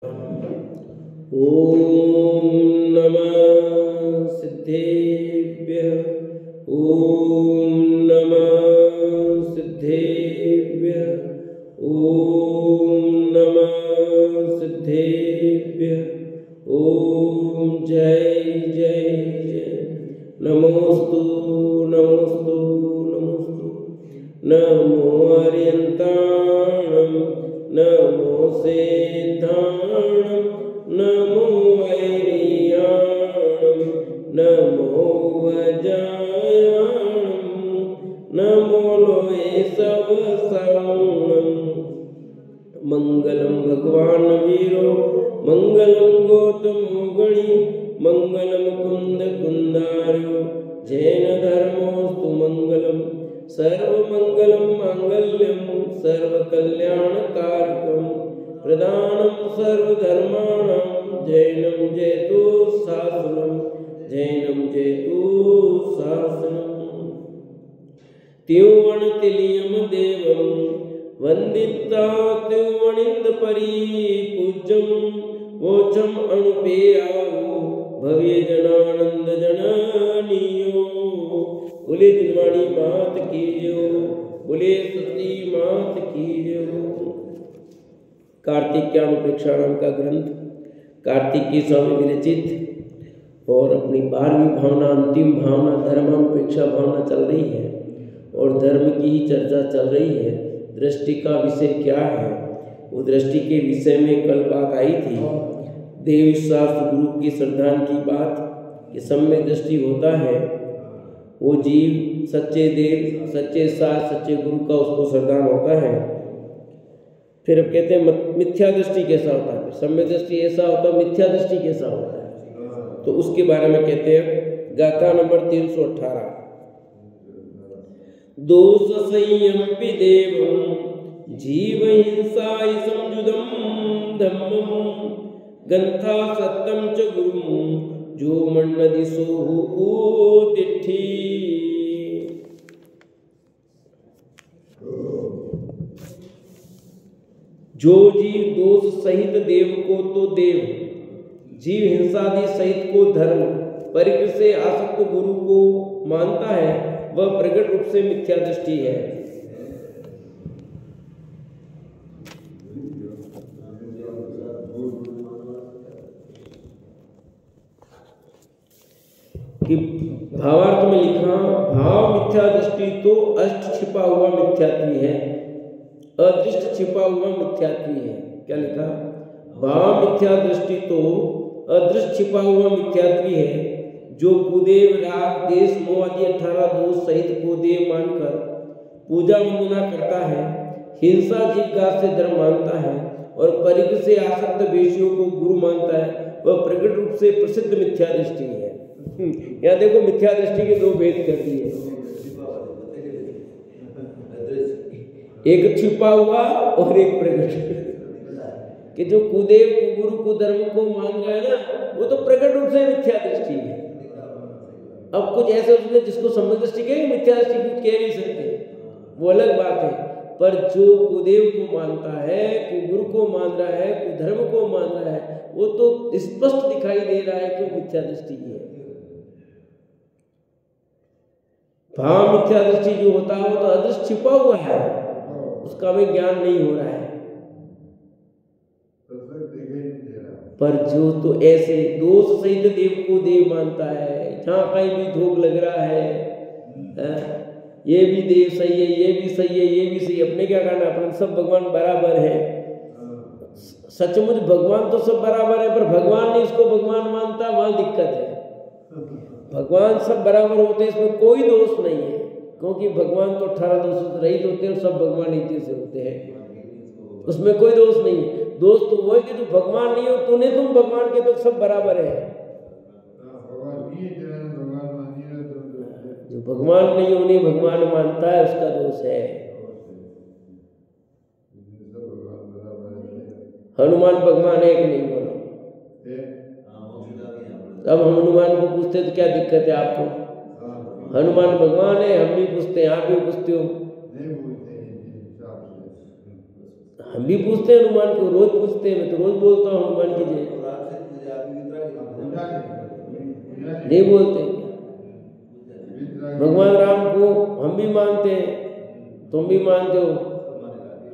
ओम नमः सिद्धेभ्यः। ओम नमः सिद्धेभ्यः। ओम नमः सिद्धेभ्यः। ओम जय जय जय। नमोस्तु नमोस्तु नमोस्तु। नमो अर्यन्ताणं नमो सिद्धाणं नमो ऐरियाणं नमो वजायाणं नमो लोये सवसाणं। मंगलम भगवान वीरो मंगलम गौतमो गणि मंगलम कुंद कुंदार्यो जैन धर्मोस्तु मंगलम सर्वमंगलम मांगल्यम सर्वकल्याणकारकम प्रदानम सर्वधर्माणां जैनम जयतु शासनम जैनम जयतु शासनम। त्योवणतिलियम देवम वंदिता त्योवणिंद परी पूज्यम वोचम अनुपेयावो भव्य जनानंद जननियो। बोले जिनवाणी मात की जय। बोले सती मात की जय। कार्तिकेयानुप्रेक्षा नाम का ग्रंथ कार्तिकेय स्वामी विरचित और अपनी 12वीं भावना अंतिम भावना धर्मानुपेक्षा भावना चल रही है और धर्म की ही चर्चा चल रही है। दृष्टि का विषय क्या है, वो दृष्टि के विषय में कल बात आई थी। देव शास्त्र गुरु की श्रद्धान की बात कि सम्यक दृष्टि होता है वो जीव सच्चे देव सच्चे शास्त्र सच्चे गुरु का उसको श्रद्धान होता है। फिर अब कहते हैं मिथ्या दृष्टि कैसा होता है, सम्यक दृष्टि ऐसा होता है, मिथ्या दृष्टि कैसा होता है। तो उसके बारे में कहते हैं गाथा नंबर 318। दोष संयम देवम जीव हिंसा संयुदम धम्मम गंथा सत्यम च गुरुम जो मन्नदि सोहु तिष्ठि। जो जीव दोष सहित देव को तो देव जीव हिंसादि सहित को धर्म परिग्रह से आसक्त गुरु को मानता है वह प्रकट रूप से मिथ्या दृष्टि है। कि भावार्थ में लिखा भाव मिथ्या दृष्टि तो अष्ट छिपा हुआ मिथ्यात्वी है, अदृष्ट छिपा हुआ मिथ्यात्वी है। क्या लिखा? भाव मिथ्या दृष्टि तो अदृष्ट छिपा हुआ मिथ्यात्वी है जो कुदेव राग देश मोह आदि 18 दोष सहित कुदेव मानकर पूजा वंदना करता है, हिंसा जिज्ञासा से धर्म मानता है और परिग्रह से आसक्त वेशियों को गुरु मानता है, वह प्रकट रूप से प्रसिद्ध मिथ्या दृष्टि है। यहाँ देखो मिथ्या दृष्टि के दो भेद कर दिए, एक छिपा हुआ और एक प्रकट। कि जो कुदेव कुगुरु कुधर्म को मान रहा है ना वो तो प्रकट रूप से मिथ्या दृष्टि है। अब कुछ ऐसे उसने जिसको सम्यक दृष्टि कहेंगे मिथ्या दृष्टि कुछ कह नहीं सकते, वो अलग बात है। पर जो कुदेव को मानता है कुगुरु को मान रहा है कुधर्म को मान रहा है वो तो स्पष्ट दिखाई दे रहा है कि मिथ्या दृष्टि है। भाव मिथ्या दृष्टि जो होता है वो तो अदृश्य छिपा हुआ है, उसका हमें ज्ञान नहीं हो रहा है। पर जो तो ऐसे दोष सहित देव को देव मानता है, जहाँ कहीं भी धोख लग रहा है, ये भी देव सही है ये भी सही है ये भी सही, अपने क्या करना, अपने सब भगवान बराबर है। सचमुच भगवान तो सब बराबर है पर भगवान नहीं इसको भगवान मानता, वहां दिक्कत है। भगवान सब बराबर होते हैं इसमें कोई दोष नहीं है, क्योंकि भगवान तो 18 दोषों से रहित होते हैं और सब भगवान एक जैसे होते हैं, उसमें कोई दोष नहीं है। दोष तो वो है कि तू भगवान नहीं हो, तूने तुम भगवान के तो सब बराबर है। जो भगवान नहीं उन्हें भगवान मानता है उसका दोष है। हनुमान भगवान है कि नहीं बोलो? अब हम हनुमान को पूछते तो क्या दिक्कत है आपको? हनुमान भगवान है, हम भी पूछते हैं आप भी पूछते हो। हम भी पूछते हैं हनुमान को, रोज पूछते हैं, मैं तो रोज बोलता हूँ हनुमान की जय। नहीं बोलते भगवान राम को हम भी मानते हैं, तुम भी मानते हो,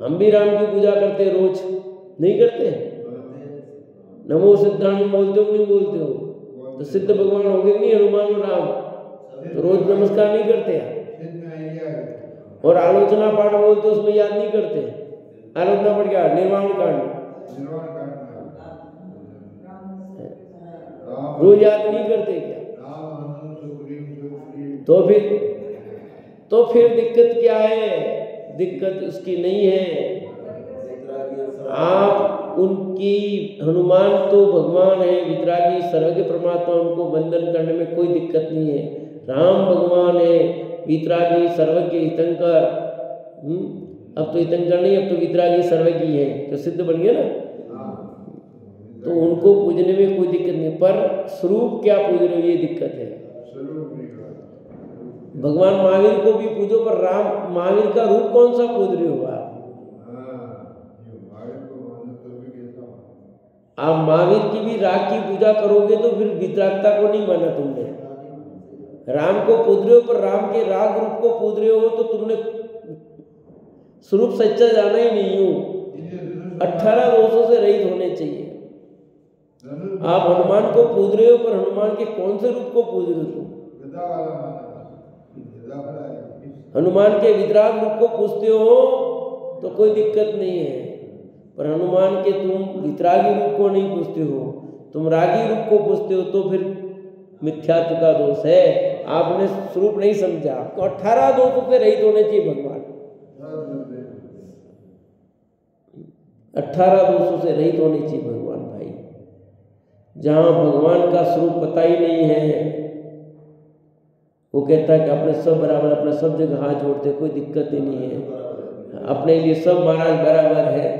हम भी राम की पूजा करते हैं रोज, नहीं करते? नमो सिद्धांत बोलते हो नहीं बोलते हो? तो सिद्ध भगवान हो गए नहीं हनुमान और राम, तो रोज नमस्कार नहीं करते हैं? और आलोचना पाठ बोलते उसमें याद नहीं करते? आलोचना पाठ क्या? निर्वाण कांड रोज याद नहीं करते क्या? तो फिर दिक्कत क्या है? दिक्कत उसकी नहीं है। आप उनकी, हनुमान तो भगवान है, वितरागी सर्वज्ञ परमात्मा, उनको बंधन करने में कोई दिक्कत नहीं है। राम भगवान है, वितरागी सर्वज्ञ हितंकर। अब तो हितंकर नहीं, अब तो वितरागी सर्वज्ञ है, तो सिद्ध बन गया ना। तो उनको पूजने में कोई दिक्कत नहीं, पर स्वरूप क्या पूज रहे हो ये दिक्कत है। भगवान महावीर को भी पूजो, पर राम महावीर का रूप कौन सा पूज रहे हो आप महावीर की भी राग की पूजा करोगे तो फिर वितरागता को नहीं माना तुमने। राम को पूज रहे हो पर राम के राग रूप को पूज रहे हो, तो तुमने स्वरूप सच्चा जाना ही नहीं हो। 18 दोषों से रहित होने चाहिए। आप हनुमान को पूज रहे हो पर हनुमान के कौन से रूप को पूज रहे हो? हनुमान के वितराग रूप को पूजते हो तो कोई दिक्कत नहीं है, पर हनुमान के तुम वितरागी रूप को नहीं पूजते हो, तुम रागी रूप को पूजते हो, तो फिर मिथ्यात्व का दोष है। आपने स्वरूप नहीं समझा। आपको 18 दोषों से रहित होने चाहिए भगवान। 18 दोषों से रहित होने चाहिए भगवान भाई। जहाँ भगवान का स्वरूप पता ही नहीं है, वो कहता है कि अपने सब बराबर, अपने सब जगह हाथ जोड़ते, कोई दिक्कत ही नहीं है, अपने लिए सब महाराज बराबर है,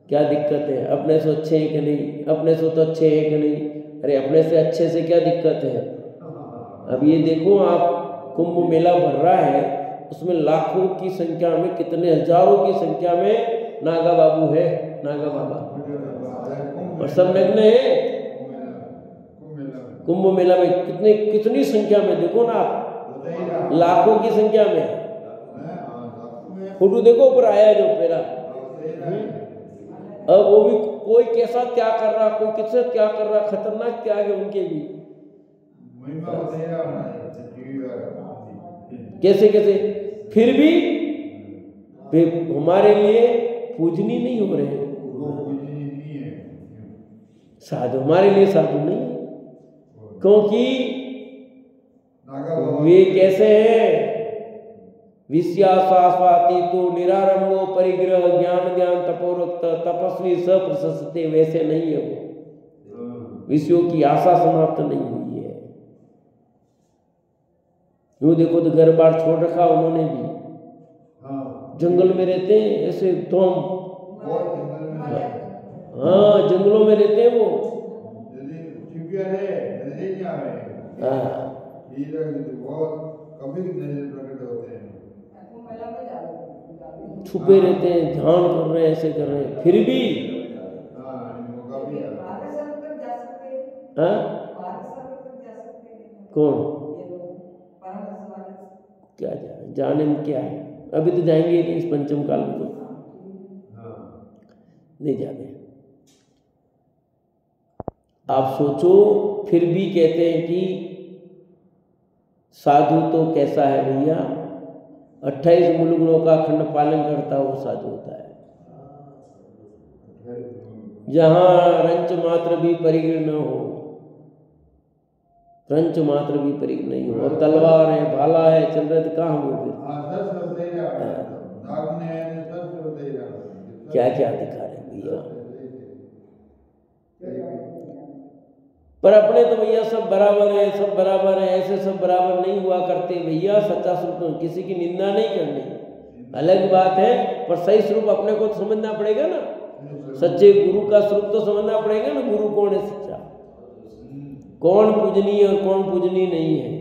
क्या दिक्कत है? अपने से अच्छे हैं कि नहीं? अपने से तो अच्छे हैं कि नहीं? अरे अपने से अच्छे से क्या दिक्कत है? अब ये देखो, आप कुंभ मेला भर रहा है, उसमें लाखों की संख्या में, कितने हजारों की संख्या में नागा बाबू है, नागा बाबा, और सब नग्न है। कुंभ मेला में कितनी संख्या में, देखो ना आप, लाखों की संख्या में। फोटो देखो ऊपर आया जो मेरा। अब वो भी कोई कैसा त्याग कर रहा, कोई किससे त्याग कर रहा, खतरनाक त्याग है उनके भी। कैसे कैसे फिर भी हमारे लिए पूजनीय नहीं हो रहे हैं। साधु हमारे लिए साधु नहीं है, क्योंकि वे कैसे हैं? विषयास्वाति तो निरारंभो परिग्रह ज्ञान ध्यान तपोरक्त तपस्वी सप्रशस्ते, वैसे नहीं है वो। विषयों की आशा समाप्त नहीं हुई है। यूं देखो तो घर बार छोड़ रखा उन्होंने भी, जंगल में रहते हैं ऐसे तुम। हाँ जंगलों में रहते हैं वो। छुपे रहते हैं, ध्यान कर रहे हैं, ऐसे कर रहे हैं, फिर भी कौन क्या जाने में क्या है? अभी तो जाएंगे ही नहीं, इस पंचम काल में तो नहीं जाने। आप सोचो, फिर भी कहते हैं कि साधु तो कैसा है भैया, 28 मुलुगुणों का अखंड पालन करता वो साधु होता है। जहाँ रंच मात्र भी परिग्रह न हो, रंच मात्र भी परिग्रह नहीं हो, और तलवार है, भाला है, चल रहे तो कहाँ हो फिर? क्या क्या दिखा रहे भैया। पर अपने तो भैया सब बराबर है, सब बराबर है, ऐसे सब बराबर नहीं हुआ करते भैया। सच्चा स्वरूप किसी की निंदा नहीं करनी, अलग बात है, पर सही स्वरूप अपने को तो समझना पड़ेगा ना। सच्चे गुरु का स्वरूप तो समझना पड़ेगा ना, गुरु कौन है सच्चा, कौन पूजनीय और कौन पूजनीय नहीं है।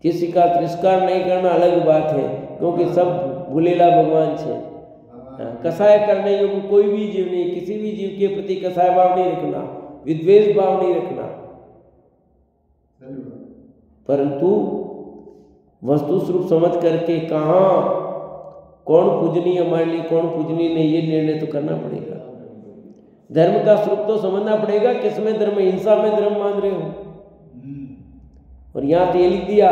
किसी का तिरस्कार नहीं करना अलग बात है, क्योंकि सब भूलेला भगवान छे। कसाय करने योग्य कोई भी जीव नहीं, किसी भी जीव के प्रति कसाय भाव नहीं रखना, विद्वेष भाव नहीं रखना, परंतु वस्तु स्वरूप समझ करके कहाँ कौन पूजनीय हमारे लिए, कौन पूजनीय नहीं, ये निर्णय तो करना पड़ेगा। धर्म का स्वरूप तो समझना पड़ेगा, किसमें धर्म, हिंसा में धर्म मान रहे हो। और यहाँ तो ये लिख दिया,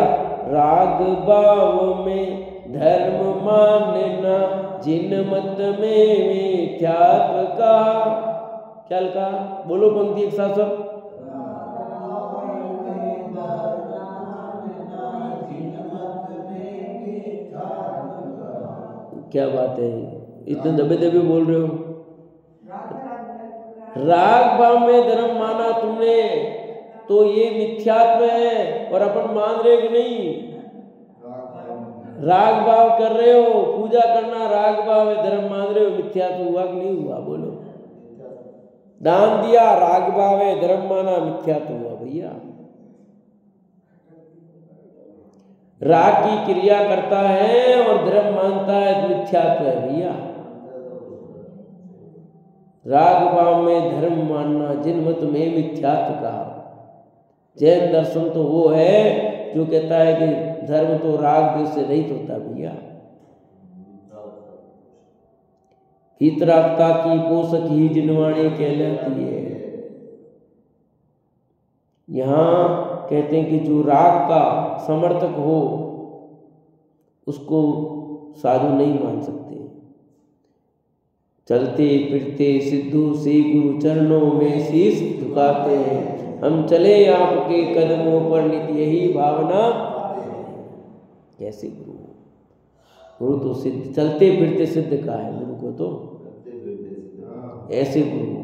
राग भाव में धर्म मानना, जिन मत में मिथ्यात्व का। क्या लिखा, बोलो पंक्ति एक साथ सब। क्या बात है, इतने दबे दबे बोल रहे हो। राग भाव में धर्म माना तुमने तो ये मिथ्यात्व है, और अपन मान रहे कि नहीं, राग भाव कर रहे हो, पूजा करना राग भाव है, धर्म मान रहे हो, मिथ्यात्व हुआ कि नहीं हुआ, बोलो। दान दिया राग भाव है, धर्म माना मिथ्यात्व हुआ भैया। राग की क्रिया करता है और धर्म मानता है तो मिथ्यात्व है भैया। राग भाव में धर्म मानना, जिन मत में मिथ्यात्व कहा। जैन दर्शन तो वो है जो कहता है कि धर्म तो राग देश से रहित होता भैया। हितरागता की पोषक ही जिनवाणी कहलाती है। यहाँ कहते हैं कि जो राग का समर्थक हो उसको साधु नहीं मान सकते। चलते फिरते सिद्धू से गुरु चरणों में शीश झुकाते हैं, हम चले आपके कदमों पर नित्य यही भावना। कैसे गुरु, गुरु तो सिद्ध, चलते फिरते सिद्ध का है गुरु को, तो ऐसे गुरु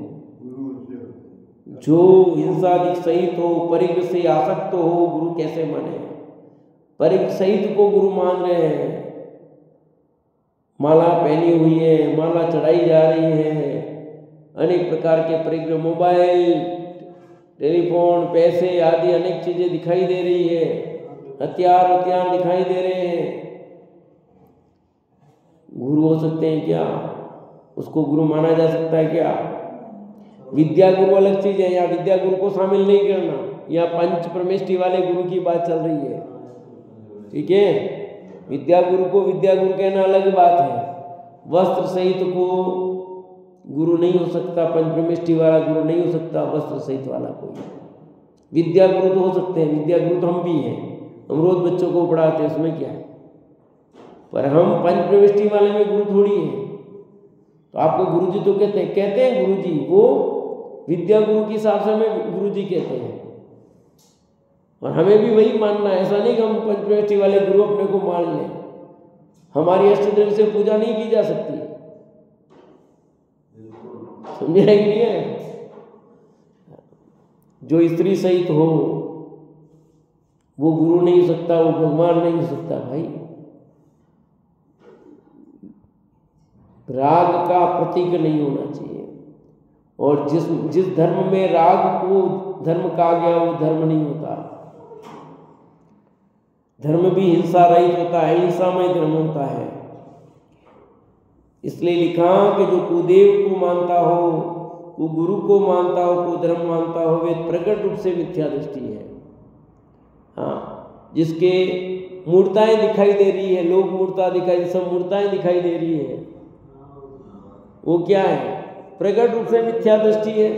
जो हिंसादिक सहित हो, परिग्रह से आसक्त हो, गुरु कैसे माने। परिग्रह सहित को गुरु मान रहे हैं, माला पहनी हुई है, माला चढ़ाई जा रही है, अनेक प्रकार के परिग्रह, मोबाइल, टेलीफोन, पैसे आदि अनेक चीजें दिखाई दे रही है, हथियार दिखाई दे रहे हैं। गुरु हो सकते हैं क्या? उसको गुरु माना जा सकता है क्या? विद्या गुरु अलग चीज है, यहाँ विद्या गुरु को शामिल नहीं करना। यहाँ पंच परमेष्टि वाले गुरु की बात चल रही है, ठीक है। विद्या गुरु को विद्या गुरु कहना अलग बात है। वस्त्र सहित को गुरु नहीं हो सकता, पंचप्रमेष्टि वाला गुरु नहीं हो सकता, वस्त्र सहित वाला कोई। विद्या गुरु तो हो सकते हैं, विद्या गुरु तो हम भी हैं, हम रोज बच्चों को पढ़ाते हैं, उसमें क्या है। पर हम पंचप्रमेष्टि वाले में गुरु थोड़ी है। तो आपको गुरुजी तो कहते हैं गुरुजी, वो विद्या गुरु के हिसाब से हमें गुरुजी कहते हैं, और हमें भी वही मानना है। ऐसा नहीं कि हम पंचप्रमेष्टि वाले गुरु अपने को मान लें। हमारी अष्ट द्रव्य से पूजा नहीं की जा सकती, समझे कि नहीं है। जो स्त्री सहित हो वो गुरु नहीं हो सकता, वो भगवान नहीं हो सकता भाई। राग का प्रतीक नहीं होना चाहिए, और जिस धर्म में राग को धर्म कहा गया वो धर्म नहीं होता। धर्म भी हिंसा रहित होता है, हिंसा में धर्म होता है। इसलिए लिखा कि जो कुदेव को मानता हो, वो गुरु को मानता हो, को धर्म मानता हो, वे प्रकट रूप से मिथ्या दृष्टि है। हाँ, जिसके मूर्ताएं दिखाई दे रही है, लोग मूर्ता दिखाई, सब मूर्ताएं दिखाई दे रही है, वो क्या है? प्रकट रूप से मिथ्या दृष्टि है।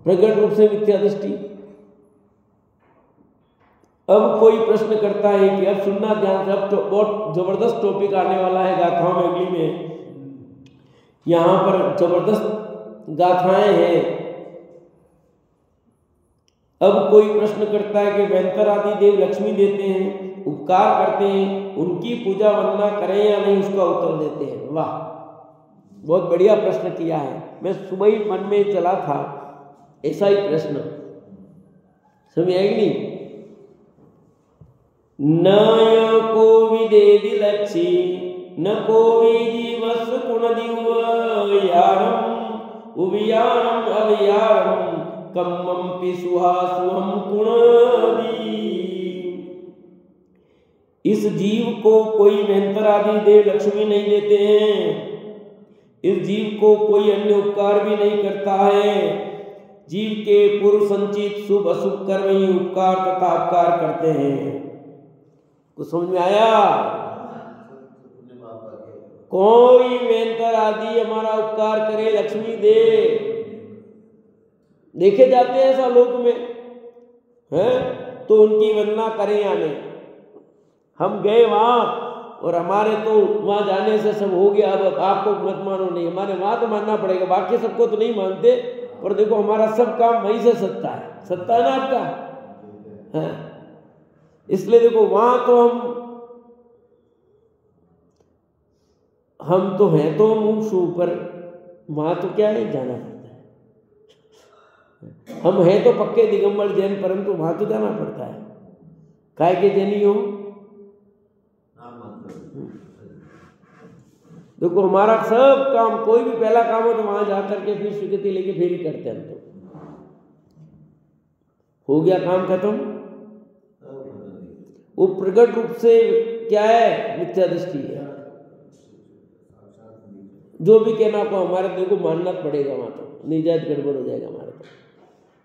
प्रकट रूप से मिथ्या दृष्टि। अब कोई प्रश्न करता है कि अब सुनना ध्यान से, अब तो बहुत जबरदस्त टॉपिक आने वाला है गाथाओं में अगली में। यहाँ पर जबरदस्त गाथाएं हैं। अब कोई प्रश्न करता है कि वेंतर आदि देव लक्ष्मी देते हैं, उपकार करते हैं, उनकी पूजा वंदना करें या नहीं, उसका उत्तर देते हैं। वाह, बहुत बढ़िया प्रश्न किया है। मैं सुबह ही मन में चला था ऐसा ही प्रश्न, समझ आई नहीं। न को विदेदि लक्षी न को जीवस गुण दिव यारम उवियारम अवियारम कम्मं पिसुहा सुहम गुणदी। इस जीव को कोई वेंतर आदि देव लक्ष्मी नहीं देते हैं, इस जीव को कोई अन्य उपकार भी नहीं करता है। जीव के पूर्व संचित शुभ अशुभ कर्म ही उपकार तथा अपकार करते हैं। कुछ समझ में आया? कोई वेंतर आदि हमारा उपकार करे, लक्ष्मी दे, देखे जाते हैं ऐसा लोक में हैं, तो उनकी वंदना करें या नहीं। हम गए वहां और हमारे तो वहां जाने से सब हो गया, अब आपको मत मानो नहीं, हमारे वहां तो मानना पड़ेगा, बाकी सबको तो नहीं मानते, पर देखो हमारा सब काम वहीं से सत्ता है ना आपका है। इसलिए देखो वहां तो हम तो हैं तो मुमुक्षु, पर वहां तो क्या है, जाना पड़ता है। हम हैं तो पक्के दिगंबर जैन, परंतु वहां तो जाना पड़ता है। काय के जैनी हो? देखो हमारा सब काम, कोई भी पहला काम हो तो वहां जाकर के फिर स्वीकृति लेके फिर ही करते हैं। हम तो हो गया काम खत्म। वो प्रकट रूप से क्या है, मिथ्या दृष्टि है। जो भी कहना को हमारे देखो मानना पड़ेगा, वहां तो नहीं जाए गड़बड़ हो जाएगा हमारे तो।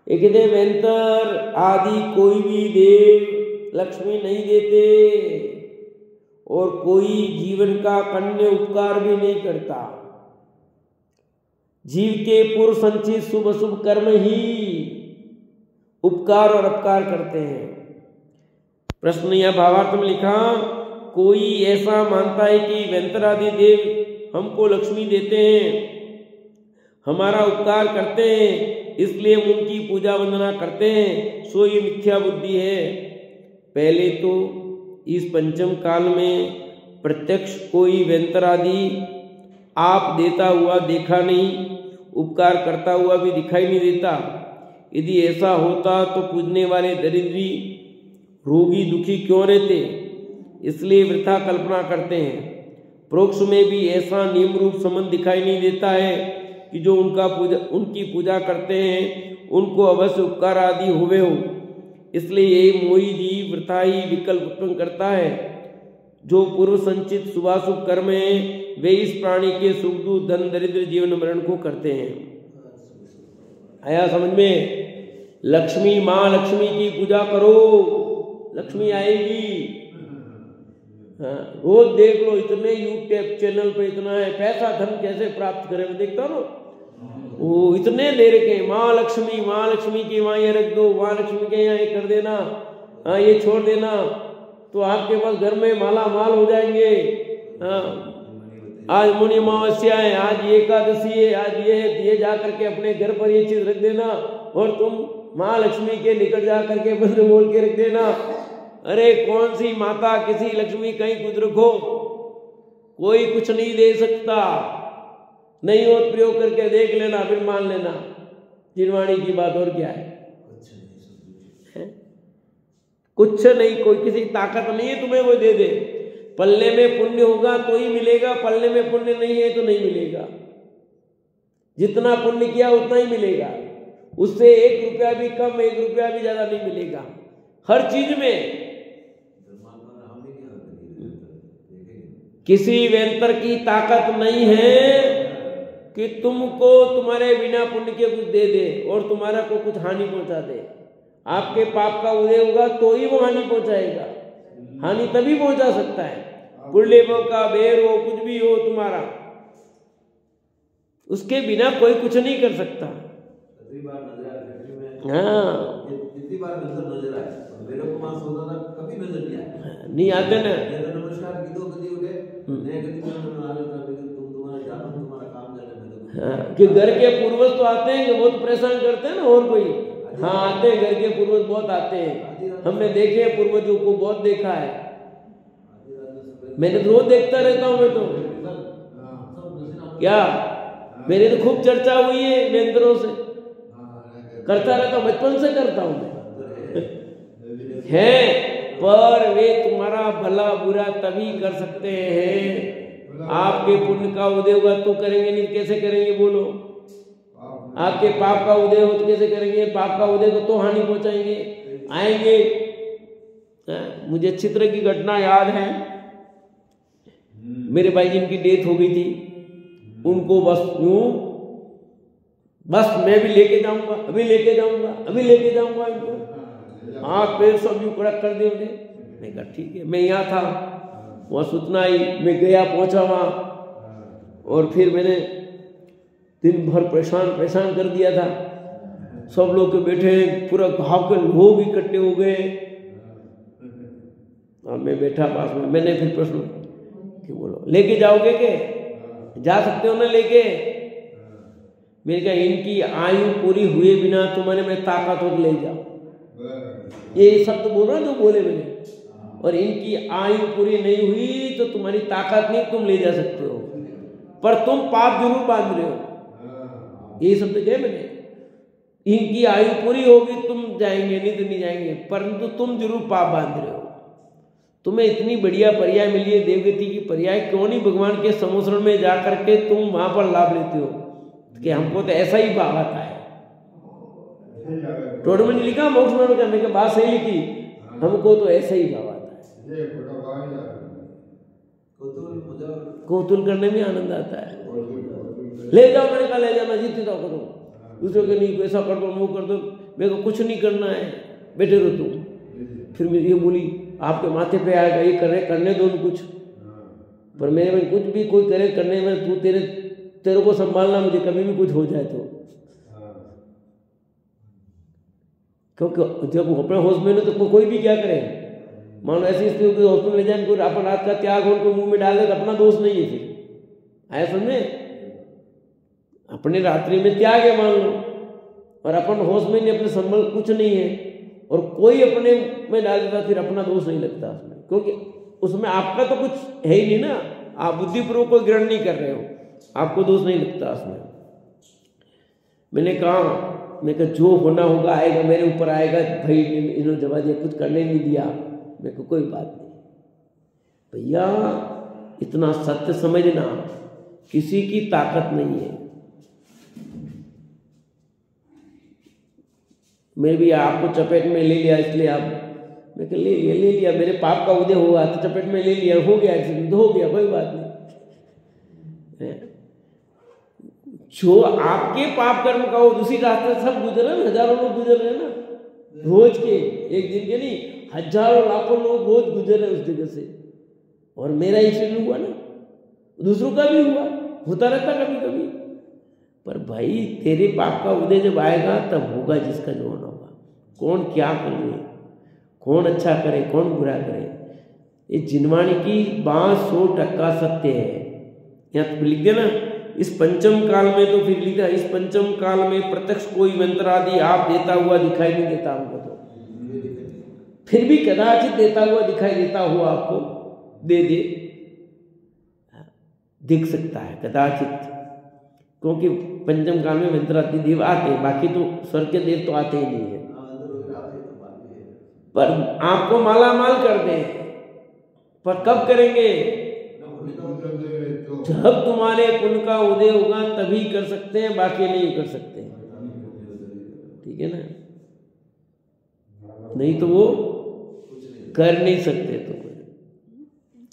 एक देव वेंतर आदि कोई भी देव लक्ष्मी नहीं देते और कोई जीवन का कन्य उपकार भी नहीं करता। जीव के पूर्व संचित शुभ अशुभ कर्म ही उपकार और अपकार करते हैं। प्रश्न या भावार्थ में लिखा, कोई ऐसा मानता है कि वेंतर आदि देव हमको लक्ष्मी देते हैं, हमारा उपकार करते हैं, इसलिए हम उनकी पूजा वंदना करते हैं, सो ये मिथ्या बुद्धि है। पहले तो इस पंचम काल में प्रत्यक्ष कोई वेंतर आदि आप देता हुआ देखा नहीं, उपकार करता हुआ भी दिखाई नहीं देता। यदि ऐसा होता तो पूजने वाले दरिद्री रोगी दुखी क्यों रहते? इसलिए वृथा कल्पना करते हैं। प्रोक्ष में भी ऐसा नियम रूप संबंध दिखाई नहीं देता है कि जो उनकी पूजा करते हैं उनको अवश्य उपकार आदि हुए हो। इसलिए यही मोही जीव वृथा ही विकल्प उत्पन्न करता है। जो पूर्व संचित शुभाशुभ कर्म है वे इस प्राणी के सुख दुख धन दरिद्र जीवन मरण को करते हैं। आया समझ में? लक्ष्मी माँ लक्ष्मी की पूजा करो, लक्ष्मी आएगी। हाँ, रोज देख लो इतने यूट्यूब चैनल पे इतना है, पैसा धन कैसे प्राप्त करें, मैं देखता हूँ वो इतने दे रखे, माँ लक्ष्मी की वहाँ ये रख दो, वहाँ लक्ष्मी के यहाँ ये कर देना, हाँ ये छोड़ देना, तो आपके पास घर में माला माल हो जाएंगे। हाँ, आज मुनि अमावस्या है, आज ये एकादशी है, आज ये जा करके अपने घर पर ये चीज रख देना और तुम माँ लक्ष्मी के निकट जा करके मंत्र बोल के रख देना। अरे कौन सी माता किसी लक्ष्मी कहीं कुछ रखो, कोई कुछ नहीं दे सकता। नहीं हो प्रयोग करके देख लेना, फिर मान लेना जिनवाणी की बात। और क्या है? कुछ नहीं, कोई किसी ताकत नहीं है तुम्हें वो दे दे। पल्ले में पुण्य होगा तो ही मिलेगा, पल्ले में पुण्य नहीं है तो नहीं मिलेगा। जितना पुण्य किया उतना ही मिलेगा, उससे 1 रुपया भी कम 1 रुपया भी ज्यादा नहीं मिलेगा हर चीज में। किसी वेंतर की ताकत नहीं है कि तुमको तुम्हारे बिना पुण्य के कुछ दे दे और तुम्हारा को कुछ हानि पहुंचा दे। आपके पाप का उदय होगा तो ही वो हानि पहुंचाएगा, हानि तभी पहुंचा सकता है। पुण्य का बेर हो, कुछ भी हो तुम्हारा, उसके बिना कोई कुछ नहीं कर सकता। हाँ, कितनी बार नजर आए, मेरे को मां सोता था कभी नजर नहीं आया, नहीं आते ना। नमस्कार की दो कभी उठे नहीं, कभी बना लेता, तुम तुम्हारा जानो, तुम्हारा काम जाने में। कि घर के पूर्वज तो आते हैं कि बहुत परेशान करते हैं ना, और कोई हाँ आते हैं, घर के पूर्वज बहुत आते हैं, हमने देखे हैं पूर्वजों को, बहुत देखा है, मैंने रोज देखता रहता हूँ। मैं तो क्या, मेरी तो खूब चर्चा हुई है वेंदरों से, करता रहता हूँ, बचपन से करता हूँ मैं है। पर वे तुम्हारा भला बुरा तभी कर सकते हैं, आपके पुण्य का उदय होगा तो करेंगे, नहीं कैसे करेंगे बोलो? आपके पाप का उदय हो तो कैसे करेंगे? पाप का उदय को तो हानि पहुंचाएंगे, आएंगे। मुझे अच्छी तरह की घटना याद है। मेरे भाई जिनकी डेथ हो गई थी, उनको बस यूं, बस मैं भी लेके जाऊंगा, अभी लेके जाऊंगा, अभी लेके जाऊंगा इनको, हाथ पैर सब यूं कड़क कर दे उन्हें। मैं कहा ठीक है। मैं यहाँ था, वहाँ सूचना आई, मैं गया, पहुंचा वहाँ, और फिर मैंने दिन भर परेशान कर दिया था। सब लोग के बैठे, पूरा गाँव के लोग इकट्ठे हो गए, और मैं बैठा पास में। मैंने फिर प्रश्न कि बोलो लेके जाओगे के, जा सकते हो ना लेके? मैंने कहा इनकी आयु पूरी हुए बिना तुम्हारे में ताकत हो ले जाओ, ये शब्द बोल रहा जो बोले मैंने। और इनकी आयु पूरी नहीं हुई तो तुम्हारी ताकत नहीं, तुम ले जा सकते हो, पर तुम पाप जरूर बांध रहे हो। ये शब्द कहे मैंने, इनकी आयु पूरी होगी तुम जाएंगे, नहीं तो नहीं जाएंगे, परंतु तुम जरूर पाप बांध रहे हो। तुम्हें इतनी बढ़िया पर्याय मिली है, देवगति की पर्याय, क्यों नहीं भगवान के समुद्र में जा करके तुम वहां पर लाभ लेते हो? कि हमको तो ऐसा ही भाव आता है। टोडमन ने लिखा मोक्ष करने के बाद सही लिखी, हमको तो ऐसा ही भाव आता है। कौतूल करने में आनंद आता है। ले जाओ, मैंने कहा ले जाना, जीते जाओ, करो दूसरों के नहीं, ऐसा कर दो, वो कर दो, मेरे को कुछ नहीं करना है, बैठे रहो तुम। फिर मैं ये बोली आपके माथे पे आएगा, ये करने दो कुछ, पर मेरे में कुछ भी कोई करे करने में, तू तेरे को संभालना, मुझे कभी भी कुछ हो जाए तो। क्योंकि जब अपने होश में तो कोई भी क्या करे, मानो ऐसी स्थिति होगी हॉस्पिटल ले जाए, कोई अपन रात का त्याग उनको मुंह में डाल दे तो अपना दोष नहीं है। फिर आया समझे, अपने रात्रि में त्याग है मान लो, और अपन होश में नहीं, अपने संभल कुछ नहीं है, और कोई अपने में डाल देता, फिर अपना दोष नहीं लगता उसमें, क्योंकि उसमें आपका तो कुछ है ही नहीं ना, आप बुद्धिपूर्वक कोई ग्रहण नहीं कर रहे हो, आपको दोष नहीं लगता उसमें। मैंने कहा जो होना होगा आएगा, मेरे ऊपर आएगा। भाई इन्होंने जवाब दिया, कुछ करने नहीं दिया, मेरे को कोई बात नहीं। भैया इतना सत्य समझना, किसी की ताकत नहीं है। मैं भी आपको चपेट में ले लिया, इसलिए आप, मैं ले लिया, मेरे पाप का उदय हुआ तो चपेट में ले लिया, हो गया एक्सीडेंट, हो गया, कोई बात नहीं। जो आपके पाप कर्म का हो, दूसरी रास्ते सब गुजर रहे, हजारों लोग गुजर रहे हैं ना, रोज के, एक दिन के नहीं, हजारों लाखों लोग रोज गुजर रहे उस जगह से। और मेरा एक्सीडेंट हुआ ना, दूसरों का भी हुआ, होता रहता कभी कभी। पर भाई तेरे पाप का उदय जब आएगा तब होगा जिसका जो होना होगा। कौन क्या करे, कौन अच्छा करे, कौन बुरा करे, ये जिनवाणी की बात 100% सत्य है। यहाँ तो लिख देना, इस पंचम काल में, तो फिर लिखा इस पंचम काल में प्रत्यक्ष कोई मंत्र आदि आप देता हुआ दिखाई नहीं देता हमको, तो फिर भी कदाचित देता हुआ दिखाई देता हुआ आपको दे दिख सकता है कदाचित, क्योंकि पंचम काल में मंत्र आदि देव आते हैं, बाकी तो स्वर्ग के देव तो आते ही नहीं है। पर आपको माला माल कर दे, पर कब करेंगे? जब तुम्हारे पुण्य का उदय होगा तभी कर सकते हैं, बाकी नहीं कर सकते। ठीक है ना, नहीं तो वो कर नहीं सकते। तो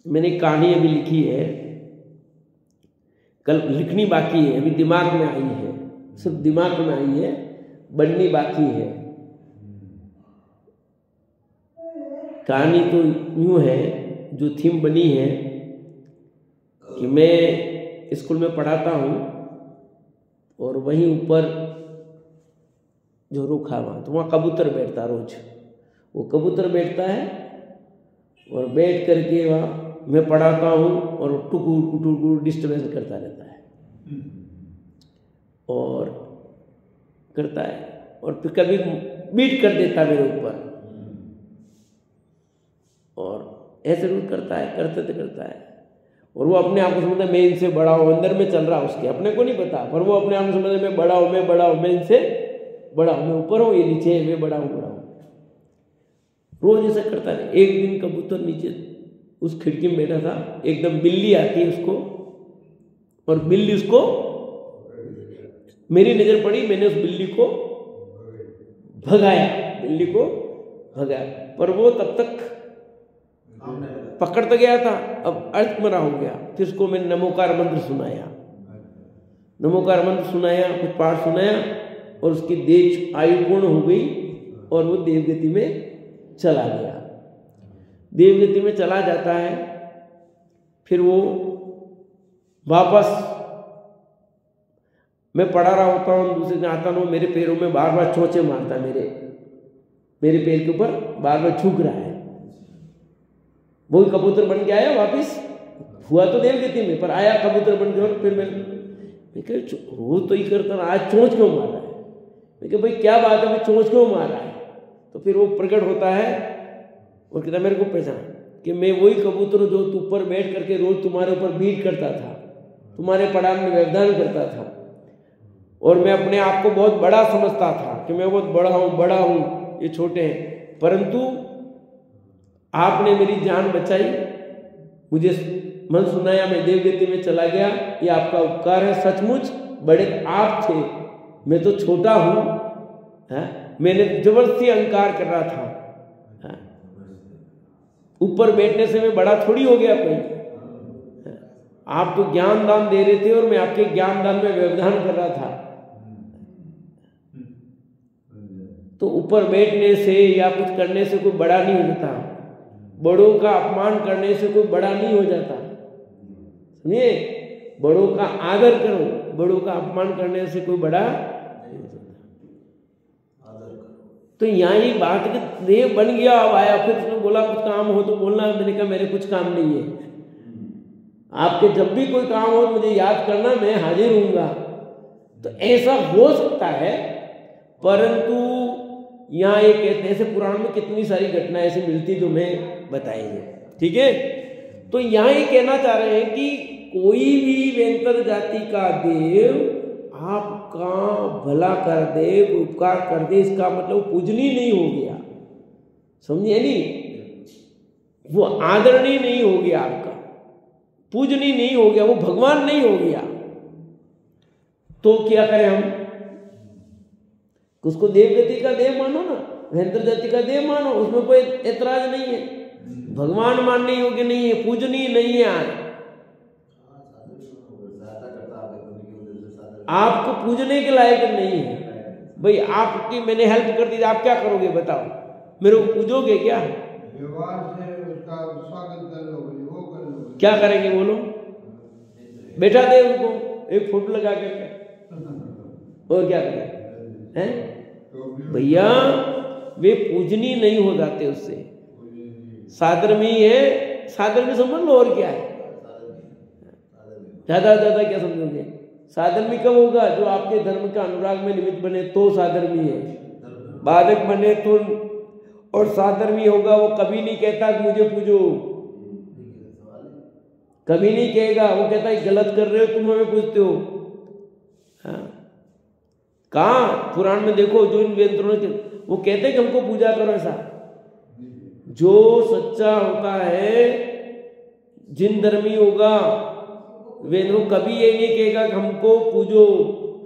मैंने कहानी अभी लिखी है, कल लिखनी बाकी है, अभी दिमाग में आई है, सिर्फ दिमाग में आई है, बननी बाकी है। कहानी तो यूं है, जो थीम बनी है कि मैं स्कूल में पढ़ाता हूँ, और वहीं ऊपर जो रुखा वहाँ, तो वहाँ कबूतर बैठता रोज, वो कबूतर बैठता है, और बैठ करके वहाँ मैं पढ़ाता हूँ, और टुकुर टुकुर डिस्टर्बेंस करता रहता है, और करता है, और फिर कभी बीट कर देता मेरे ऊपर, और ऐसे रोज करता है, करता है। और वो अपने आप को समझता है मैं इनसे बड़ा हूँ, अंदर में चल रहा है उसके, अपने को नहीं पता, पर वो अपने आप को समझता है मैं बड़ा हूँ, मैं इनसे बड़ा हूँ, मैं ऊपर हूँ, ये नीचे है, मैं बड़ा हूँ। रोज ऐसा करता है। एक दिन कबूतर नीचे उस खिड़की में बैठा था, एकदम बिल्ली आती है उसको, और बिल्ली उसको, मेरी नजर पड़ी, मैंने उस बिल्ली को भगाया, पर वो तब तक पकड़ तो गया था, अब अर्थ मरा हो गया। फिर उसको मैंने नमोकार मंत्र सुनाया, नमोकार मंत्र सुनाया, कुछ पाठ सुनाया और उसकी देह आयु पूर्ण हो गई और वो देवगति में चला गया। देवगति में चला जाता है, फिर वो वापस मैं पढ़ा रहा होता हूँ, दूसरे दिन आता हूँ, मेरे पैरों में बार बार चोंचे मारता है, मेरे पैर के ऊपर बार बार छूक रहा है। वही कबूतर बन के आया वापिस, हुआ तो देवगति में पर आया कबूतर बन के। और फिर मैं रोज तो ही करता ना, आज चोंच क्यों मार रहा है? मैं कहा भाई क्या बात है, भाई चोंच क्यों मार रहा है? तो फिर वो प्रकट होता है और कहता मेरे को पहचान कि मैं वही कबूतर हूँ जो ऊपर बैठ करके रोज तुम्हारे ऊपर बीट करता था, तुम्हारे पड़ाव में व्यवधान करता था, और मैं अपने आप को बहुत बड़ा समझता था कि मैं बहुत बड़ा हूँ, ये छोटे हैं, परंतु आपने मेरी जान बचाई, मुझे मन सुनाया, मैं देवगति में चला गया, ये आपका उपकार है। सचमुच बड़े आप थे, मैं तो छोटा हूँ, मैंने जबरदस्ती अहंकार कर रहा था, ऊपर बैठने से मैं बड़ा थोड़ी हो गया कोई। आप तो ज्ञान दान दे रहे थे और मैं आपके ज्ञान दान में व्यवधान कर रहा था। तो ऊपर बैठने से या कुछ करने से कोई बड़ा नहीं हो जाता, बड़ों का अपमान करने से कोई बड़ा नहीं हो जाता। सुनिए, बड़ों का आदर करो, बड़ों का अपमान करने से कोई बड़ा नहीं हो जाता। तो यहाँ ही बात कि देव बन गया, अब आया, फिर उसने बोला कुछ काम हो तो बोलना। मैंने कहा मेरे कुछ काम नहीं है, आपके जब भी कोई काम हो मुझे याद करना, मैं हाजिर हूँगा। तो ऐसा हो सकता है, परंतु यहाँ ये कहते हैं, ऐसे पुराण में कितनी सारी घटनाएं ऐसी मिलती जो मैं बताएंगे, ठीक है। तो यहाँ ये कहना चाह रहे हैं कि कोई भी वेंतर जाति का देव आपका भला कर दे, उपकार कर दे, इसका मतलब पूजनीय नहीं हो गया, समझिए नहीं, वो आदरणीय नहीं हो गया, आपका पूजनीय नहीं हो गया, वो भगवान नहीं हो गया। तो क्या करें हम? उसको देवगति का देव मानो ना, वेंतर जाति का देव मानो, उसमें कोई ऐतराज नहीं है। भगवान मानने योग्य नहीं है, पूजनीय नहीं है, आज आपको पूजने के लायक नहीं है। भाई आपकी मैंने हेल्प कर दी, आप क्या करोगे बताओ? मेरे को पूजोगे क्या? क्या करेंगे बोलो? बैठा दे उनको, एक फोटो लगा करके, और क्या करें? हैं भैया, वे पूजनीय नहीं हो जाते उससे। साधर्मी है, साधर्मी समझ लो, और क्या है? ज्यादा ज्यादा क्या समझोगे? साधर्मी कब होगा? जो आपके धर्म का अनुराग में निमित्त बने तो साधर्मी है, बाधक बने तो। और साधर्मी होगा वो कभी नहीं कहता कि मुझे पूजो, कभी नहीं कहेगा, वो कहता है गलत कर रहे हो तुम, हमें पूछते हो। हाँ, कहाँ पुराण में देखो, जो इन वेंतरों ने, वो कहते हैं कि हमको पूजा करो। ऐसा जो सच्चा होता है, जिन धर्मी होगा, वे लोग कभी ये नहीं कहेगा कि हमको पूजो,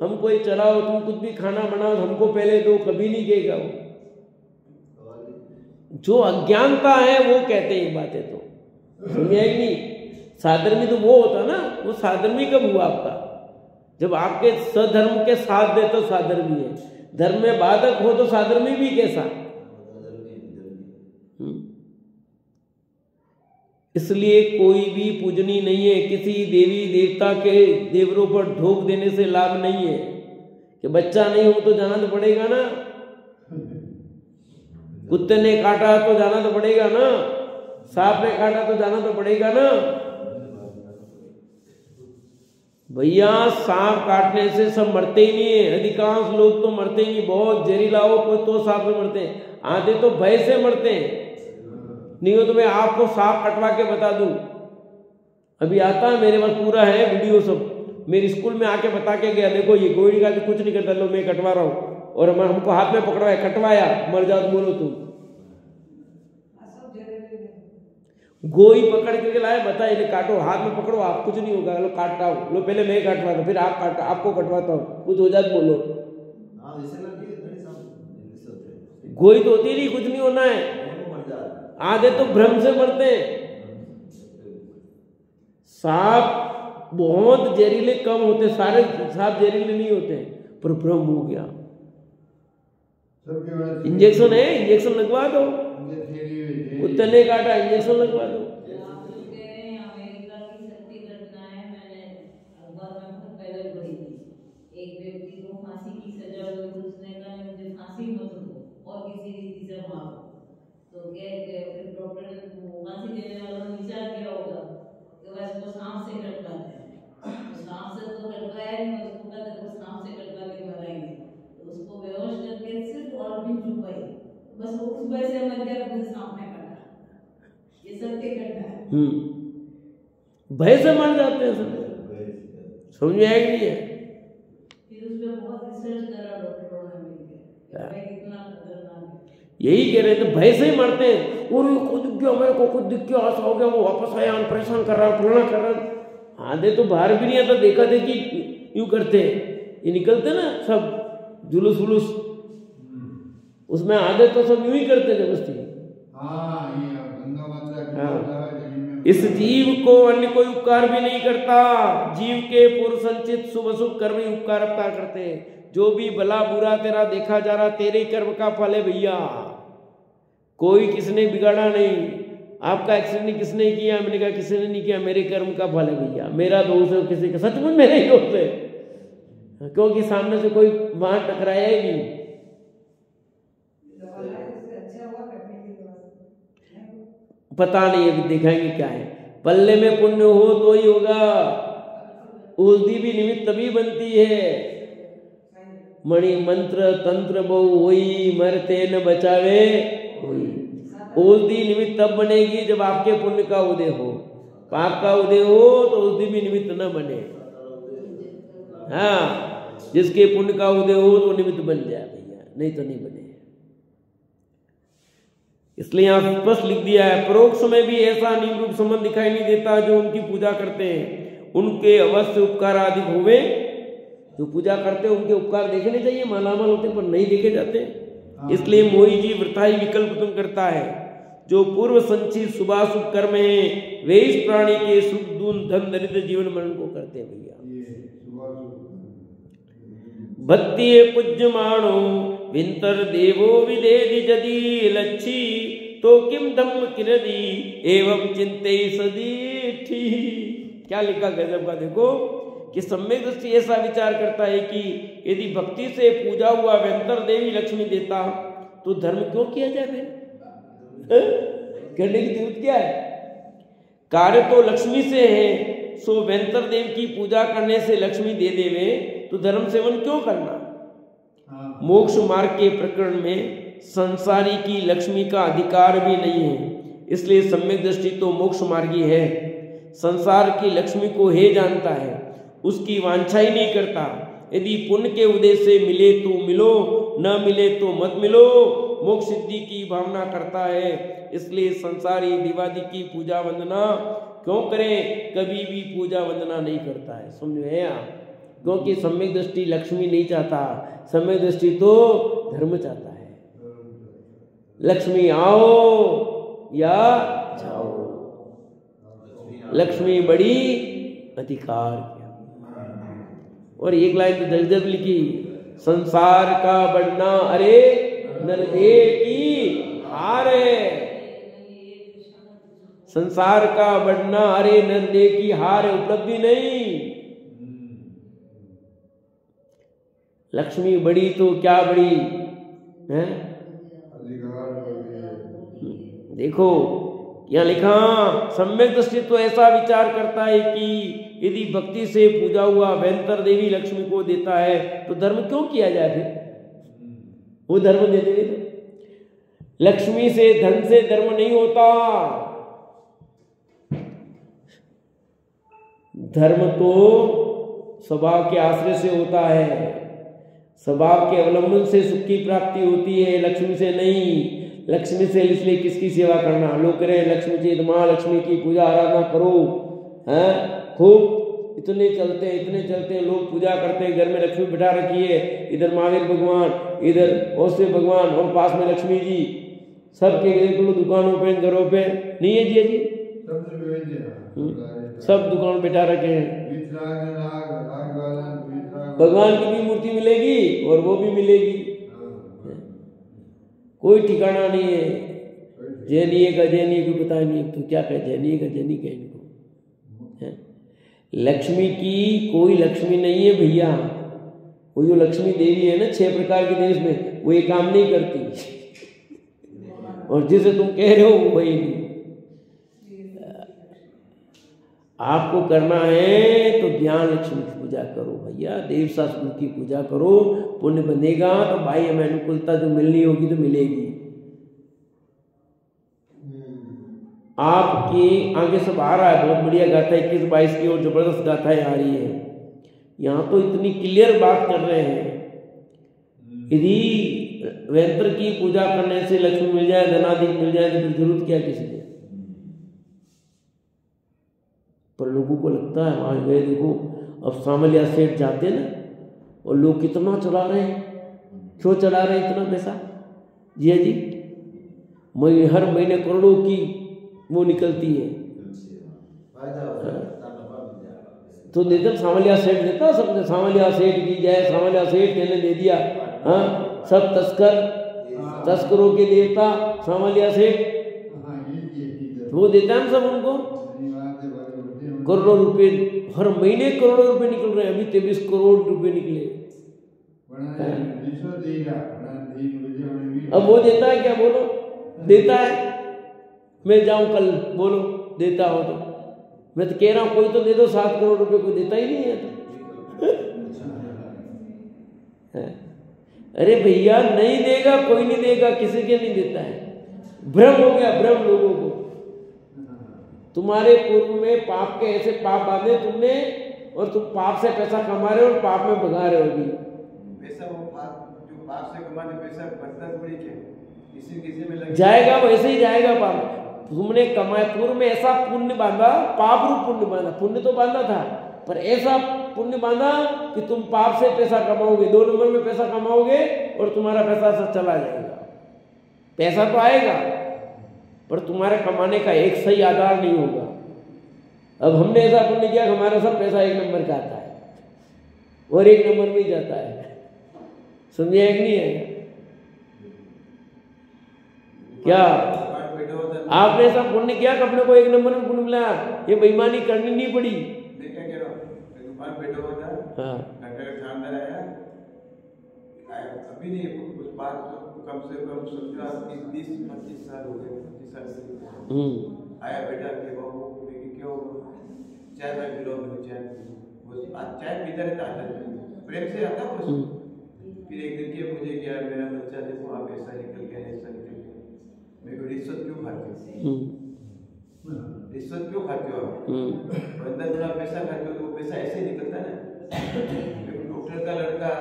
हमको ये चलाओ, तुम कुछ भी खाना बनाओ हमको पहले दो, कभी नहीं कहेगा वो। जो अज्ञानता है वो कहते हैं ये बातें, तो समझे कि नहीं? साधर्मी तो वो होता ना, वो साधर्मी कब हुआ आपका? जब आपके सधर्म के साथ दे तो साधर्मी है, धर्म में बाधक हो तो साधर्मी भी कैसा? इसलिए कोई भी पूजनीय नहीं है। किसी देवी देवता के देवरों पर ढोक देने से लाभ नहीं है कि बच्चा नहीं हो तो जाना तो पड़ेगा ना, कुत्ते ने काटा तो जाना तो पड़ेगा ना, सांप ने काटा तो जाना तो पड़ेगा ना। भैया सांप काटने से सब मरते ही नहीं है, अधिकांश लोग तो मरते ही नहीं, बहुत जहरीला हो कोई तो सांप से मरते हैं, आधे तो भय से मरते हैं। नहीं हो तो मैं आपको सांप कटवा के बता दूं, अभी आता है मेरे पास पूरा है वीडियो सब, मेरे स्कूल में आके बता के गया, देखो ये गोली का तो कुछ नहीं करता, लो मैं कटवा रहा हूँ, और हमको हाथ में पकड़वाया, कटवाया, मर जाओ बोलो तुम। गोई पकड़ के लाए, बता इन्हें काटो, हाथ में पकड़ो, आप कुछ नहीं होगा, लो काटता हूँ, लो पहले मैं काटवाता, फिर आप काटो, आपको कटवाता हूँ, कुछ हो जाए बोलो। गोई तो होती नहीं, कुछ नहीं होना है, आधे तो भ्रम से मरते हैं। सांप बहुत जहरीले कम होते, सारे सांप जहरीले नहीं होते, पर भ्रम हो गया। इंजेक्शन है, इंजेक्शन लगवा दो, कुत्ते ने काटा इंजेक्शन लगवा दो। एक व्यक्ति को फांसी की सजा हुई, उसने कहा मुझे फांसी मत दो और किसी रीति से मारो, तो फिर डॉक्टर ने फांसी देने वालों ने विचार किया होगा कि वह इसको सांप से कटवाते हैं, तो सांप से तो कटवाया नहीं, उसको कहते हैं सांप से कटवा के मराएंगे, तो उसको बेहोश करके सिर्फ और भी छुपाई, बस वो उस वजह से मर गया, मुझे सांप ने काटा। ये सत्य घटना है। भय से मर जाते हैं सब, समझ में आएगी नहीं है। यही कह रहे थे, भय से ही मरते हैं। और कुछ दिख गया, मेरे को कुछ दिख गया, ऐसा हो गया, वो वापस आया, परेशान कर रहा, फलाना कर रहा। आधे तो बाहर भी नहीं आता, देखा देखी यूं करते हैं, ये निकलते ना सब जुलूस वुलूस, उसमें आधे तो सब यूं ही करते जबरदस्ती। इस जीव को अन्य कोई उपकार भी नहीं करता, जीव के पूर्व संचित शुभ अशुभ कर्म ही उपकार अपकार करते हैं। जो भी भला बुरा तेरा देखा जा रहा, तेरे कर्म का फल है भैया, कोई किसने बिगाड़ा नहीं। आपका एक्सीडेंट किसने किया? मैंने कहा किसी ने नहीं किया, मेरे कर्म का फल है भैया, मेरा दोष है किसी का, सचमुच मेरा ही दोष है, क्योंकि सामने से कोई वहां टकराया ही नहीं। पता नहीं, अभी दिखाएंगे क्या है। पल्ले में पुण्य हो तो ही होगा, औषधि भी निमित्त तभी बनती है। मणि मंत्र तंत्र बहु होई, मरते न बचावे होई। औषधि निमित्त तब बनेगी जब आपके पुण्य का उदय हो, पाप का उदय हो तो औषधि भी निमित्त न बने। हाँ, जिसके पुण्य का उदय हो तो निमित्त बन जाए भैया, नहीं तो नहीं बने। इसलिए यहाँ स्पष्ट लिख दिया है, परोक्ष में भी ऐसा नियम रूप संबंध दिखाई नहीं देता। जो उनकी पूजा करते हैं उनके अवश्य उपकार अधिक हुए। जो पूजा करते हैं उनके उपकार देखने चाहिए, मालामाल होते पर नहीं देखे जाते। इसलिए मोही जी वृथाई विकल्प तुम करता है। जो पूर्व संचित शुभाशुभ कर्म है वे इस प्राणी के सुख दून धन दरिद्र जीवन मरण को करते हैं भैया। भक्ति पूज्य माणो विंतर देवो विदेदि जदि लच्छी, तो किम धम्म किरदी एवं चिंते सदीठी। क्या लिखा गजब का, देखो कि सम्यक दृष्टि ऐसा विचार करता है कि यदि भक्ति से पूजा हुआ व्यंतर देवी लक्ष्मी देता तो धर्म क्यों किया जाए फिर? करने की जरूरत क्या है? कार्य तो लक्ष्मी से है, सो व्यंतर देव की पूजा करने से लक्ष्मी दे देवे तो धर्म सेवन क्यों करना? मोक्ष मार्ग के प्रकरण में संसारी की लक्ष्मी का अधिकार भी नहीं है, इसलिए सम्यक दृष्टि तो मोक्ष मार्गी है। संसार की लक्ष्मी को हे जानता है, उसकी वांछा ही नहीं करता। यदि पुण्य के उदय से मिले तो मिलो, न मिले तो मत मिलो, मोक्ष सिद्धि की भावना करता है। इसलिए संसारी दिवादी की पूजा वंदना क्यों करें? कभी भी पूजा वंदना नहीं करता है। समझ में आया? क्योंकि सम्यक दृष्टि लक्ष्मी नहीं चाहता, सम्यक दृष्टि तो धर्म चाहता है। लक्ष्मी आओ या जाओ, लक्ष्मी बड़ी अधिकार किया। और एक लाइन तो जब लिखी, संसार का बढ़ना अरे नरदे की हार है। संसार का बढ़ना अरे नरदे की हार, उपलब्धि नहीं। लक्ष्मी बड़ी तो क्या बड़ी है? देखो यहाँ लिखा, सम्यक दृष्टि तो ऐसा विचार करता है कि यदि भक्ति से पूजा हुआ व्यंतर देवी लक्ष्मी को देता है तो धर्म क्यों किया जाए? फिर वो धर्म दे देवे तो। लक्ष्मी से धन से धर्म नहीं होता। धर्म तो स्वभाव के आश्रय से होता है, स्वभाव के अवलंबन से सुख की प्राप्ति होती है, लक्ष्मी से नहीं। लक्ष्मी से इसलिए किसकी सेवा करना? लोग करें लक्ष्मी जी, माँ लक्ष्मी की पूजा आराधना करो, हैं खूब इतने चलते हैं लोग, पूजा करते हैं, घर में लक्ष्मी बिठा रखी है, इधर महावीर भगवान, इधर औसे भगवान और पास में लक्ष्मी जी, सबके देख लो दुकानों पे, घरों पे, नहीं है जी जी, सब दुकान बैठा रखे हैं। भगवान की भी मूर्ति मिलेगी और वो भी मिलेगी, कोई ठिकाना नहीं है। जैनीय का जैनी को पता नहीं, तो क्या कहे जैनीय का जैनी कहे इनको। लक्ष्मी की कोई लक्ष्मी नहीं है भैया। वो जो लक्ष्मी देवी है ना 6 प्रकार के देश में, वो ये काम नहीं करती, और जिसे तुम कह रहे हो वो वही नहीं। आपको करना है तो ज्ञान लक्ष्मी की पूजा करो भैया, देव शास्त्र की पूजा करो, पुण्य बनेगा तो भाई हमें अनुकूलता जो मिलनी होगी तो मिलेगी। आपके आगे सब आ रहा है, बहुत बढ़िया गाथा 21-22 की और जबरदस्त गाथाएं आ रही है। यहाँ तो इतनी क्लियर बात कर रहे हैं, यदि यंत्र की पूजा करने से लक्ष्मी मिल जाए, धनादि मिल जाए, तो फिर जरूरत क्या किसी की। पर लोगों को लगता है वहां गए देखो, अब सामलिया सेठ जाते ना और लोग कितना चला रहे हैं, क्यों चला रहे हैं इतना पैसा जी जी, हर महीने करोड़ों की वो निकलती है। तो देते सामलिया सेठ देता, सब सामलिया सेठ की जय, सामलिया सेठ ने दे दिया। हाँ, सब तस्करों के देवता सामलिया सेठ, वो देता है सब उनको करोड़ों रुपए, हर महीने करोड़ों रुपए निकल रहे हैं। अभी 23 करोड़ रुपए निकले। अब वो देता है क्या, बोलो देता है? मैं जाऊं कल, बोलो देता हो तो। मैं तो कह रहा हूं कोई तो दे दो 7 करोड़ रुपए, कोई देता ही नहीं है तो। अरे भैया नहीं देगा, कोई नहीं देगा, किसी के नहीं देता है। भ्रम हो गया, भ्रम लोगों को। तुम्हारे पूर्व में पाप के ऐसे पाप बांधे तुमने, और तुम पाप से पैसा कमा रहे हो और पाप में भगा रहे हो। अभी पैसा वो जो पाप से कमाने पैसा बचता थोड़ी क्या, किसी में लग जाएगा, वैसे ही जाएगा पाप। तुमने कमाए, पूर्व में ऐसा पुण्य बांधा, पाप रूप पुण्य बांधा, पुण्य तो बांधा था पर ऐसा पुण्य बांधा कि तुम पाप से पैसा कमाओगे, 2 नंबर में पैसा कमाओगे और तुम्हारा पैसा सब चला जाएगा। पैसा तो आएगा पर तुम्हारे कमाने का एक सही आधार नहीं होगा। अब हमने ऐसा पुण्य किया कि हमारा सब पैसा 1 नंबर का आता है और 1 नंबर में ही जाता है। समझे कि नहीं है क्या? आपने ऐसा पुण्य किया कि अपने को 1 नंबर में पुण्य मिला, ये बेईमानी करनी नहीं पड़ी। मैं क्या कह रहा हूँ, दुकान बैठा हुआ था, हाँ, शानदार आया, अभी नहीं कुछ बात, कम से कम 20-25 साल हो गए, 25 साल आया बेटा के बाबू क्यों चाय मैं पिलो, चाय पीता रहता है, प्रेम से आता वो। फिर एक दिन के मुझे क्या, मेरा बच्चा देखो आप ऐसा निकल गया, ऐसा निकल गया, मेरे को रिश्वत क्यों खाते हो, रिश्वत क्यों खाते हो आप, अंदर थोड़ा पैसा खाते हो तो वो पैसा ऐसे ही निकलता ना। डॉक्टर का लड़का,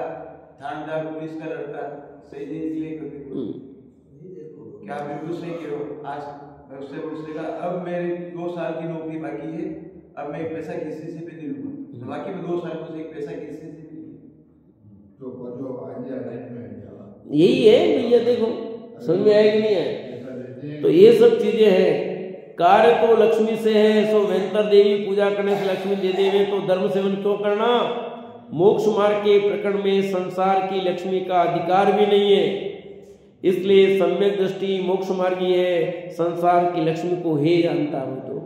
थानेदार, पुलिस का लड़का सही नहीं निकले कभी, क्या बिल्कुल सही कह रहे हो। आज उससे पूछने का, अब मेरे 2 साल की नौकरी बाकी है, अब मैं एक पैसा किसी से भी नहीं लूंगा, बाकी में 2 साल मुझे एक पैसा किसी से भी नहीं। यही है भैया, देखो समझ में आएगी नहीं है। तो ये सब चीजें हैं। कार्य तो लक्ष्मी से है, सो वेंतर देवी पूजा करने से लक्ष्मी दे देवे, तो धर्म सेवन क्यों करना? मोक्ष मार्ग के प्रकरण में संसार की लक्ष्मी का अधिकार भी नहीं है, इसलिए सम्यक दृष्टि मोक्ष मार्गी है, संसार की लक्ष्मी को हे जानता हो।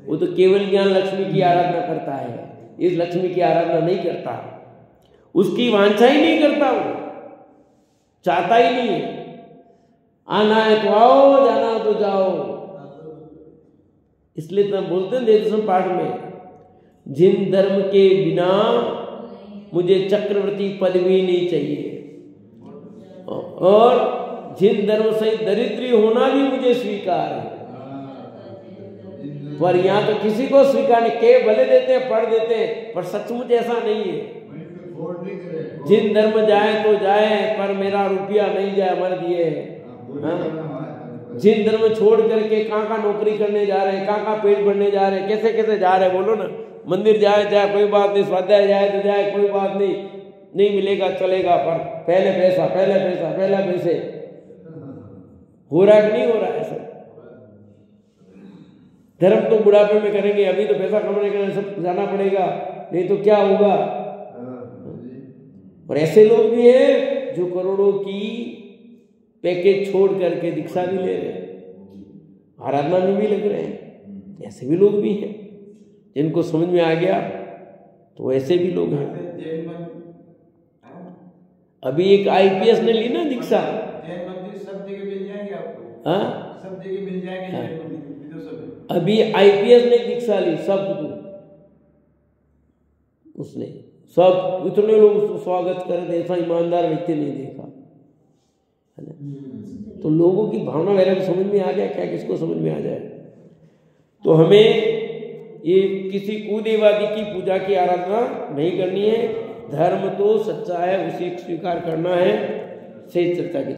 वो तो केवल ज्ञान लक्ष्मी की आराधना करता है, इस लक्ष्मी की आराधना नहीं करता, उसकी वांछा ही नहीं करता, वो चाहता ही नहीं है। आना है तो आओ, जाना है तो जाओ। इसलिए तो हम बोलते हैं देवदर्शन पाठ में, जिन धर्म के बिना मुझे चक्रवर्ती पदवी नहीं चाहिए, और जिन धर्म से दरिद्री होना भी मुझे स्वीकार है। पर यहाँ तो किसी को स्वीकार नहीं, के भले देते हैं, पढ़ देते हैं, पर सचमुच ऐसा नहीं है। जिन धर्म जाए तो जाए, पर मेरा रुपया नहीं जाए, मर दिए है। जिन धर्म छोड़ करके कहाँ नौकरी करने जा रहे हैं, कहाँ पेट भरने जा रहे हैं, कैसे कैसे जा रहे हैं, बोलो ना। मंदिर जाए कोई बात नहीं, स्वाध्याय जाए तो जाए कोई बात नहीं, नहीं मिलेगा चलेगा, पर पहले पैसा, पहले पैसा, पहले पैसे। हो रहा है कि नहीं हो रहा है ऐसा? धर्म तो बुढ़ापे में करेंगे, अभी तो पैसा कमाने के लिए सब जाना पड़ेगा, नहीं तो क्या होगा। और ऐसे लोग भी हैं जो करोड़ों की पैकेज छोड़ करके दीक्षा भी ले रहे हैं, आराधना में भी लग रहे हैं। ऐसे भी लोग भी हैं जिनको समझ में आ गया, तो ऐसे भी लोग हैं। अभी एक IPS ने ली ना दीक्षा, जैन मंदिर सब जगह मिल जाएंगे आपको। हाँ, सब जगह मिल जाएंगे जैन मंदिर विदेशों में। अभी IPS ने दीक्षा ली, सब उसने सब इतने लोग उसको स्वागत कर रहे, ऐसा ईमानदार व्यक्ति नहीं देखा, है ना। तो लोगों की भावना वगैरह समझ में आ गया क्या, किसको समझ में आ जाए। तो हमें ये किसी कुदेवादी की पूजा की आराधना नहीं करनी है। धर्म तो सच्चा है, उसे स्वीकार करना है। सही चर्चा की।